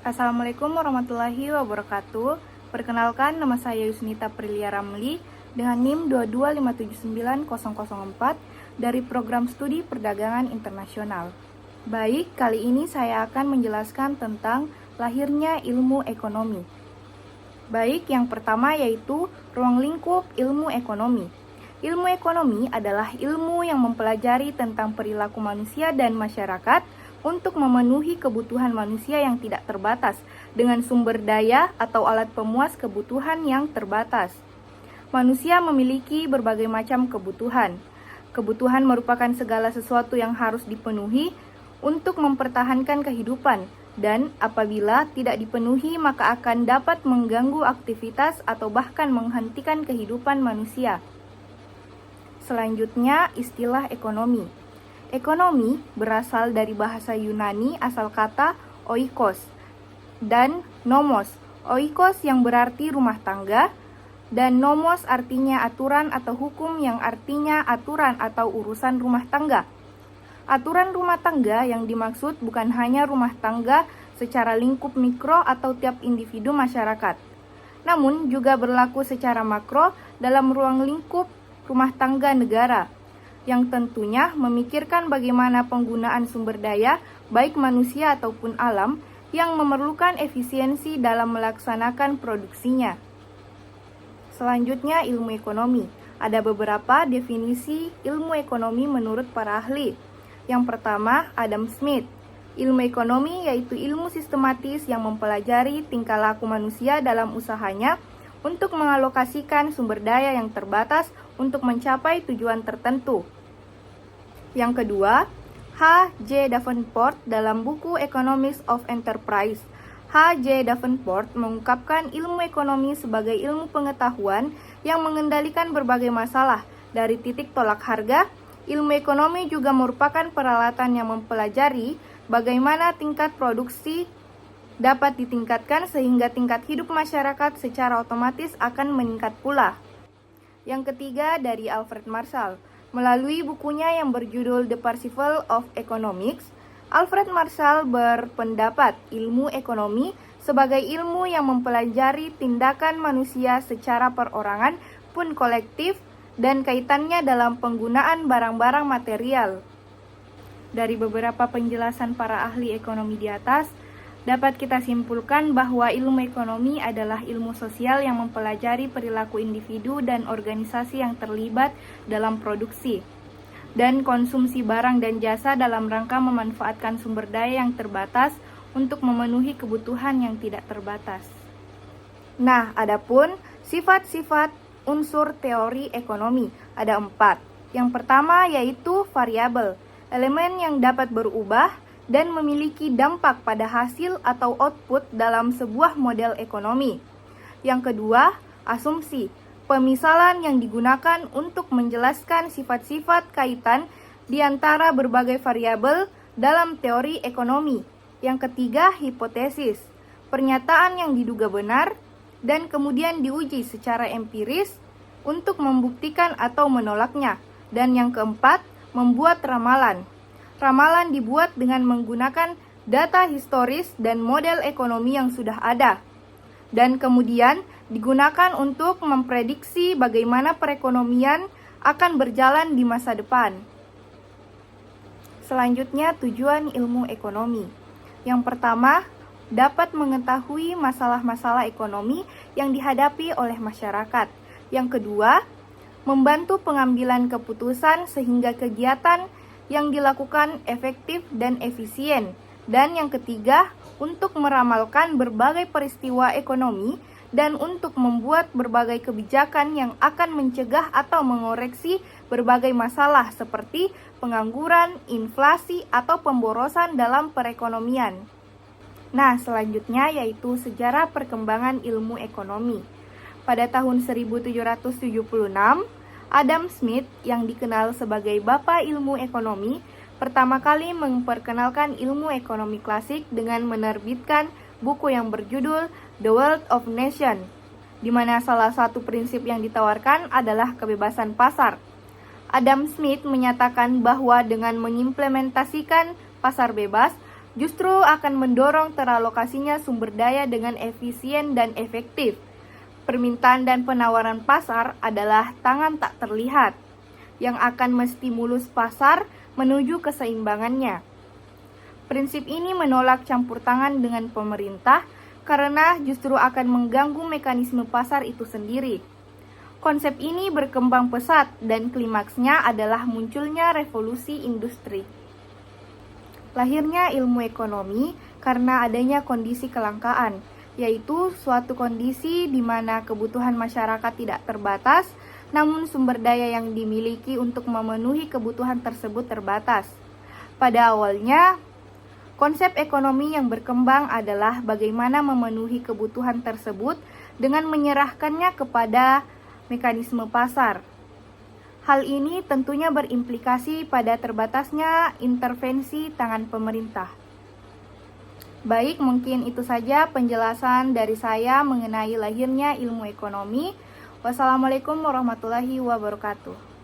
Assalamualaikum warahmatullahi wabarakatuh. Perkenalkan, nama saya Yusnita Prilia Ramli dengan NIM 225790004 dari Program Studi Perdagangan Internasional. Baik, kali ini saya akan menjelaskan tentang lahirnya ilmu ekonomi. Baik, yang pertama yaitu ruang lingkup ilmu ekonomi. Ilmu ekonomi adalah ilmu yang mempelajari tentang perilaku manusia dan masyarakat untuk memenuhi kebutuhan manusia yang tidak terbatas dengan sumber daya atau alat pemuas kebutuhan yang terbatas. Manusia memiliki berbagai macam kebutuhan. Kebutuhan merupakan segala sesuatu yang harus dipenuhi untuk mempertahankan kehidupan, dan apabila tidak dipenuhi maka akan dapat mengganggu aktivitas atau bahkan menghentikan kehidupan manusia. Selanjutnya, istilah ekonomi. Ekonomi berasal dari bahasa Yunani asal kata oikos dan nomos. Oikos yang berarti rumah tangga dan nomos artinya aturan atau hukum yang artinya aturan atau urusan rumah tangga. Aturan rumah tangga yang dimaksud bukan hanya rumah tangga secara lingkup mikro atau tiap individu masyarakat, namun juga berlaku secara makro dalam ruang lingkup rumah tangga negara, yang tentunya memikirkan bagaimana penggunaan sumber daya, baik manusia ataupun alam, yang memerlukan efisiensi dalam melaksanakan produksinya. Selanjutnya, ilmu ekonomi. Ada beberapa definisi ilmu ekonomi menurut para ahli. Yang pertama, Adam Smith. Ilmu ekonomi yaitu ilmu sistematis yang mempelajari tingkah laku manusia dalam usahanya untuk mengalokasikan sumber daya yang terbatas untuk mencapai tujuan tertentu. Yang kedua, H.J. Davenport dalam buku Economics of Enterprise. H.J. Davenport mengungkapkan ilmu ekonomi sebagai ilmu pengetahuan yang mengendalikan berbagai masalah, dari titik tolak harga. Ilmu ekonomi juga merupakan peralatan yang mempelajari bagaimana tingkat produksi dapat ditingkatkan sehingga tingkat hidup masyarakat secara otomatis akan meningkat pula. Yang ketiga, dari Alfred Marshall. Melalui bukunya yang berjudul The Parsifal of Economics, Alfred Marshall berpendapat ilmu ekonomi sebagai ilmu yang mempelajari tindakan manusia secara perorangan pun kolektif dan kaitannya dalam penggunaan barang-barang material. Dari beberapa penjelasan para ahli ekonomi di atas, dapat kita simpulkan bahwa ilmu ekonomi adalah ilmu sosial yang mempelajari perilaku individu dan organisasi yang terlibat dalam produksi dan konsumsi barang dan jasa dalam rangka memanfaatkan sumber daya yang terbatas untuk memenuhi kebutuhan yang tidak terbatas. Nah, adapun sifat-sifat unsur teori ekonomi ada 4. Yang pertama yaitu variabel, elemen yang dapat berubah dan memiliki dampak pada hasil atau output dalam sebuah model ekonomi. Yang kedua, asumsi, pemisalan yang digunakan untuk menjelaskan sifat-sifat kaitan di antara berbagai variabel dalam teori ekonomi. Yang ketiga, hipotesis, pernyataan yang diduga benar dan kemudian diuji secara empiris untuk membuktikan atau menolaknya. Dan yang keempat, membuat ramalan. Ramalan dibuat dengan menggunakan data historis dan model ekonomi yang sudah ada, dan kemudian digunakan untuk memprediksi bagaimana perekonomian akan berjalan di masa depan. Selanjutnya, tujuan ilmu ekonomi. Yang pertama, dapat mengetahui masalah-masalah ekonomi yang dihadapi oleh masyarakat. Yang kedua, membantu pengambilan keputusan sehingga kegiatan yang dilakukan efektif dan efisien. Dan yang ketiga, untuk meramalkan berbagai peristiwa ekonomi dan untuk membuat berbagai kebijakan yang akan mencegah atau mengoreksi berbagai masalah seperti pengangguran, inflasi, atau pemborosan dalam perekonomian. Nah, selanjutnya yaitu sejarah perkembangan ilmu ekonomi. Pada tahun 1776, Adam Smith yang dikenal sebagai Bapak Ilmu Ekonomi pertama kali memperkenalkan ilmu ekonomi klasik dengan menerbitkan buku yang berjudul The Wealth of Nations, di mana salah satu prinsip yang ditawarkan adalah kebebasan pasar. Adam Smith menyatakan bahwa dengan mengimplementasikan pasar bebas, justru akan mendorong teralokasinya sumber daya dengan efisien dan efektif. Permintaan dan penawaran pasar adalah tangan tak terlihat yang akan menstimulus pasar menuju keseimbangannya. Prinsip ini menolak campur tangan dengan pemerintah karena justru akan mengganggu mekanisme pasar itu sendiri. Konsep ini berkembang pesat dan klimaksnya adalah munculnya revolusi industri. Lahirnya ilmu ekonomi karena adanya kondisi kelangkaan, yaitu suatu kondisi di mana kebutuhan masyarakat tidak terbatas, namun sumber daya yang dimiliki untuk memenuhi kebutuhan tersebut terbatas. Pada awalnya, konsep ekonomi yang berkembang adalah bagaimana memenuhi kebutuhan tersebut dengan menyerahkannya kepada mekanisme pasar. Hal ini tentunya berimplikasi pada terbatasnya intervensi tangan pemerintah. Baik, mungkin itu saja penjelasan dari saya mengenai lahirnya ilmu ekonomi. Wassalamualaikum warahmatullahi wabarakatuh.